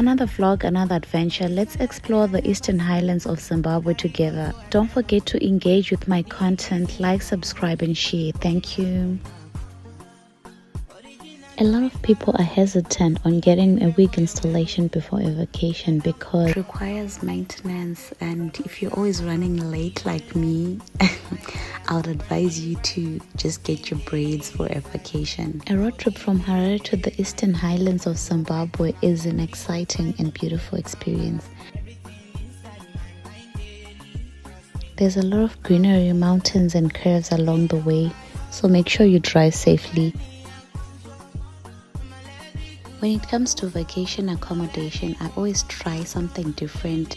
Another vlog, another adventure. Let's explore the Eastern Highlands of Zimbabwe together. Don't forget to engage with my content, like, subscribe and share. Thank you. A lot of people are hesitant on getting a wig installation before a vacation because it requires maintenance, and if you're always running late like me, I would advise you to just get your braids for a vacation. A road trip from Harare to the Eastern Highlands of Zimbabwe is an exciting and beautiful experience. There's a lot of greenery, mountains and curves along the way, so make sure you drive safely. When it comes to vacation accommodation, I always try something different.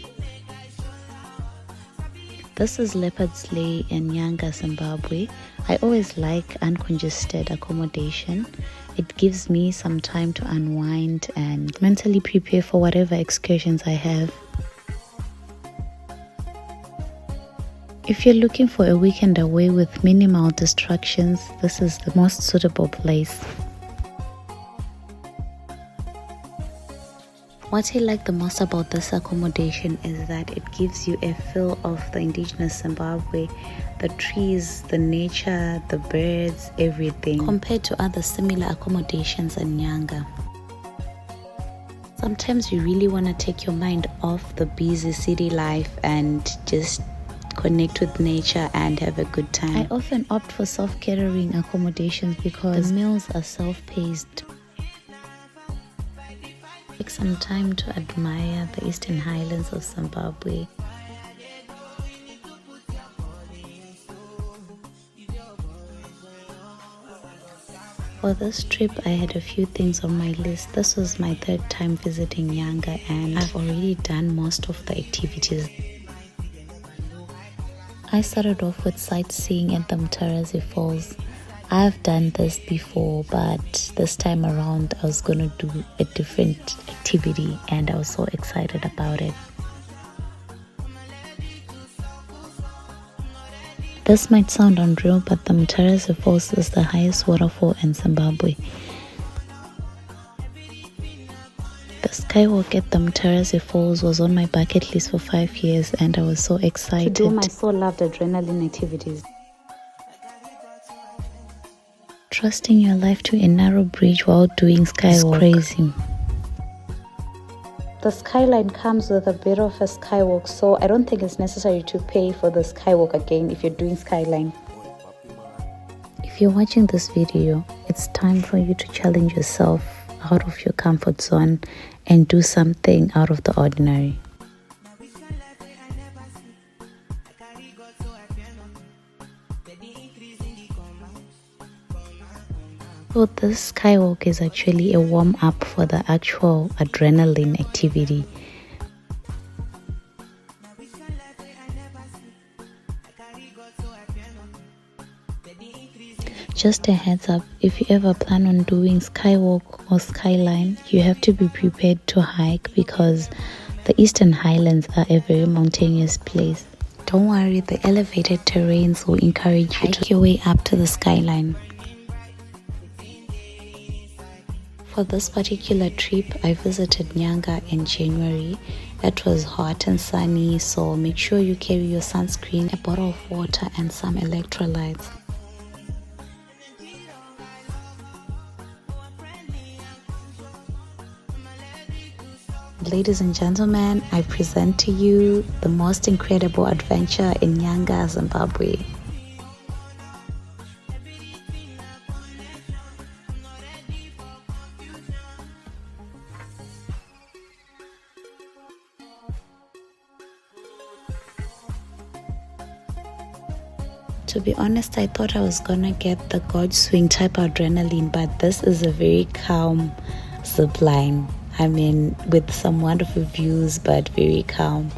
This is Leopard Sleigh in Nyanga, Zimbabwe. I always like uncongested accommodation. It gives me some time to unwind and mentally prepare for whatever excursions I have. If you're looking for a weekend away with minimal distractions, this is the most suitable place. What I like the most about this accommodation is that it gives you a feel of the indigenous Zimbabwe, the trees, the nature, the birds, everything, compared to other similar accommodations in Nyanga. Sometimes you really want to take your mind off the busy city life and just connect with nature and have a good time. I often opt for self-catering accommodations because the meals are self-paced. Take some time to admire the Eastern Highlands of Zimbabwe. For this trip, I had a few things on my list. This was my third time visiting Nyanga and I've already done most of the activities. I started off with sightseeing at the Mutarazi Falls. I've done this before, but this time around I was going to do a different activity and I was so excited about it. This might sound unreal, but the Mutarazi Falls is the highest waterfall in Zimbabwe. The skywalk at the Mutarazi Falls was on my bucket list for 5 years and I was so excited to do my so-loved adrenaline activities. Trusting your life to a narrow bridge while doing skywalk is crazy. The skyline comes with a bit of a skywalk, so I don't think it's necessary to pay for the skywalk again if you're doing skyline. If you're watching this video, it's time for you to challenge yourself out of your comfort zone and do something out of the ordinary. So this skywalk is actually a warm-up for the actual adrenaline activity. Just a heads up, if you ever plan on doing skywalk or skyline, you have to be prepared to hike because the Eastern Highlands are a very mountainous place. Don't worry, the elevated terrains will encourage you to hike your way up to the skyline. For this particular trip, I visited Nyanga in January. It was hot and sunny, so make sure you carry your sunscreen, a bottle of water and some electrolytes. Ladies and gentlemen, I present to you the most incredible adventure in Nyanga, Zimbabwe. To be honest, I thought I was gonna get the god swing type adrenaline, but this is a very calm zip line. I mean, with some wonderful views, but very calm.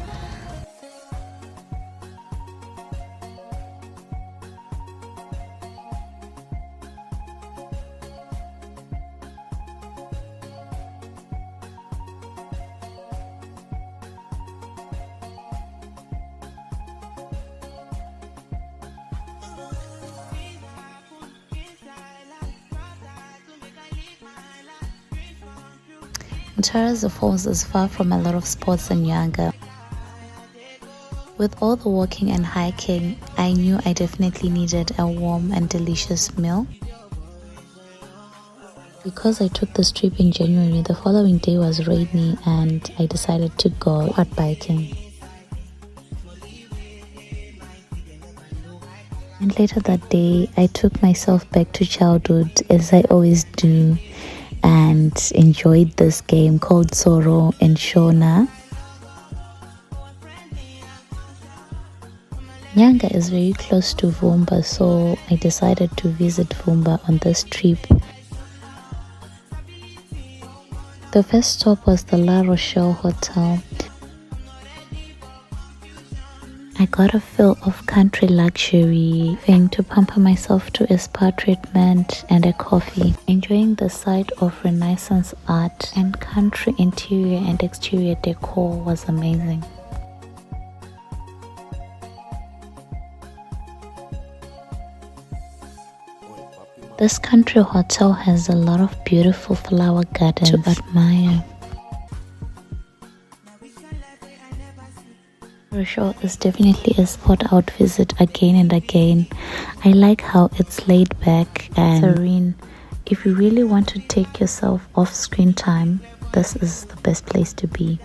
Mutarazi Falls is far from a lot of spots in Nyanga. With all the walking and hiking, I knew I definitely needed a warm and delicious meal. Because I took this trip in January, the following day was rainy and I decided to go quad biking. And later that day, I took myself back to childhood as I always do and enjoyed this game called Soro and Shona. Nyanga is very close to Vumba, so I decided to visit Vumba on this trip. The first stop was the Rochelle Hotel. I got a feel of country luxury, having to pamper myself to a spa treatment and a coffee, enjoying the sight of Renaissance art and country interior and exterior decor was amazing. This country hotel has a lot of beautiful flower gardens to admire. Rochelle is definitely a spot I would visit again and again. I like how it's laid back and serene. If you really want to take yourself off screen time, this is the best place to be.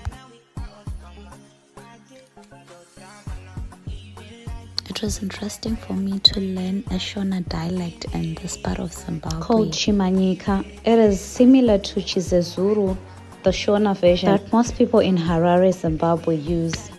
It was interesting for me to learn a Shona dialect in this part of Zimbabwe called Chimanyika. It is similar to Chizezuru, the Shona version that most people in Harare, Zimbabwe use.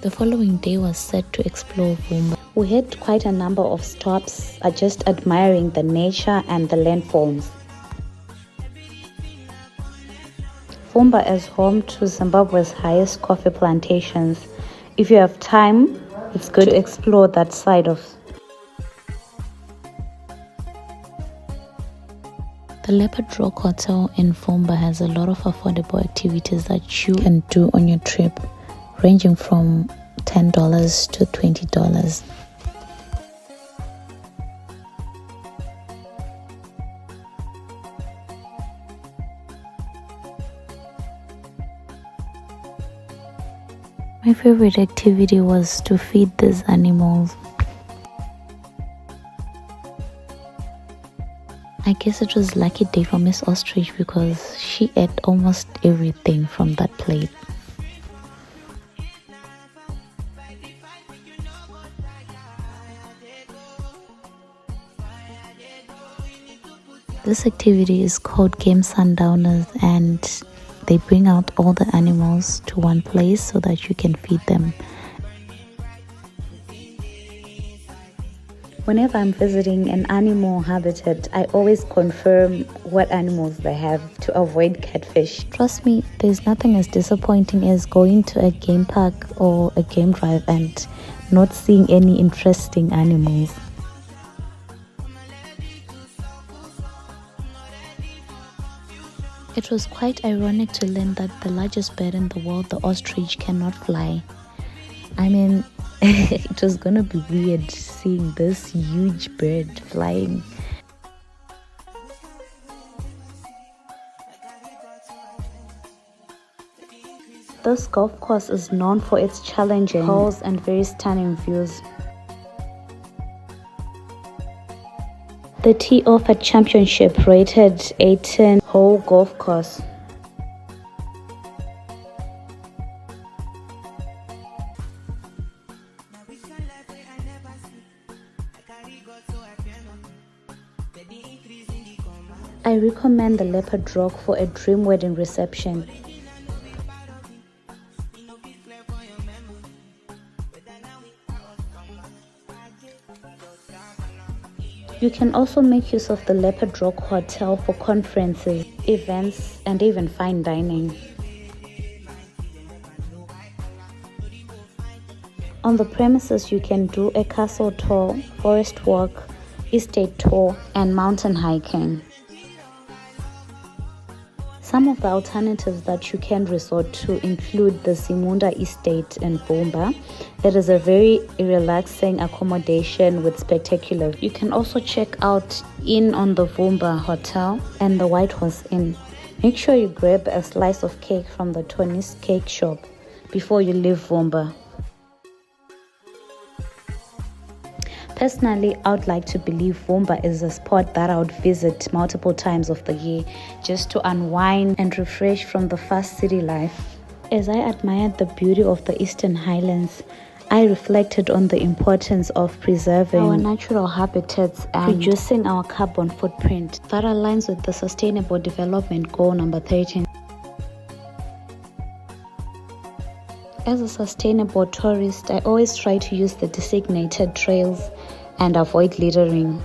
The following day was set to explore Vumba. We had quite a number of stops, just admiring the nature and the landforms. Vumba is home to Zimbabwe's highest coffee plantations. If you have time, it's good to explore that side of. The Leopard Rock Hotel in Vumba has a lot of affordable activities that you can do on your trip, ranging from $10 to $20. My favorite activity was to feed these animals. I guess it was lucky day for Miss Ostrich because she ate almost everything from that plate. This activity is called Game Sundowners, and they bring out all the animals to one place so that you can feed them. Whenever I'm visiting an animal habitat, I always confirm what animals they have to avoid catfish. Trust me, there's nothing as disappointing as going to a game park or a game drive and not seeing any interesting animals. It was quite ironic to learn that the largest bird in the world, the ostrich, cannot fly. I mean, it was gonna be weird seeing this huge bird flying. This golf course is known for its challenging holes and very stunning views. The tee off a championship rated a 10-hole golf course. I recommend the Leopard Rock for a dream wedding reception. You can also make use of the Leopard Rock Hotel for conferences, events, and even fine dining. On the premises, you can do a castle tour, forest walk, estate tour, and mountain hiking. Some of the alternatives that you can resort to include the Simunda Estate in Vumba. It is a very relaxing accommodation with spectacular. You can also check out Inn on the Vumba Hotel and the White Horse Inn. Make sure you grab a slice of cake from the Tony's cake shop before you leave Vumba. Personally, I would like to believe Vumba is a spot that I would visit multiple times of the year just to unwind and refresh from the fast city life. As I admired the beauty of the Eastern Highlands, I reflected on the importance of preserving our natural habitats and reducing our carbon footprint. That aligns with the Sustainable Development Goal number 13. As a sustainable tourist, I always try to use the designated trails and avoid littering.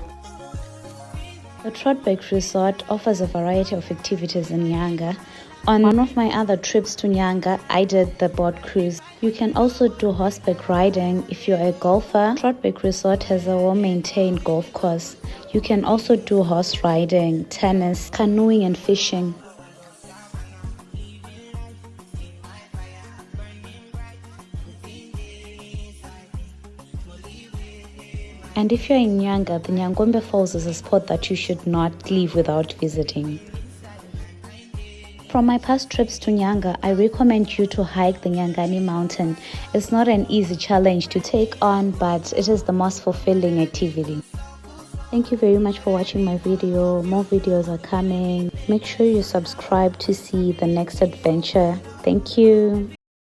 The Trotbeck Resort offers a variety of activities in Nyanga. On one of my other trips to Nyanga, I did the boat cruise. You can also do horseback riding if you're a golfer. Trotbeck Resort has a well-maintained golf course. You can also do horse riding, tennis, canoeing and fishing. And if you're in Nyanga, the Nyangombe Falls is a spot that you should not leave without visiting. From my past trips to Nyanga, I recommend you to hike the Nyanga Mountain. It's not an easy challenge to take on, but it is the most fulfilling activity. Thank you very much for watching my video. More videos are coming. Make sure you subscribe to see the next adventure. Thank you.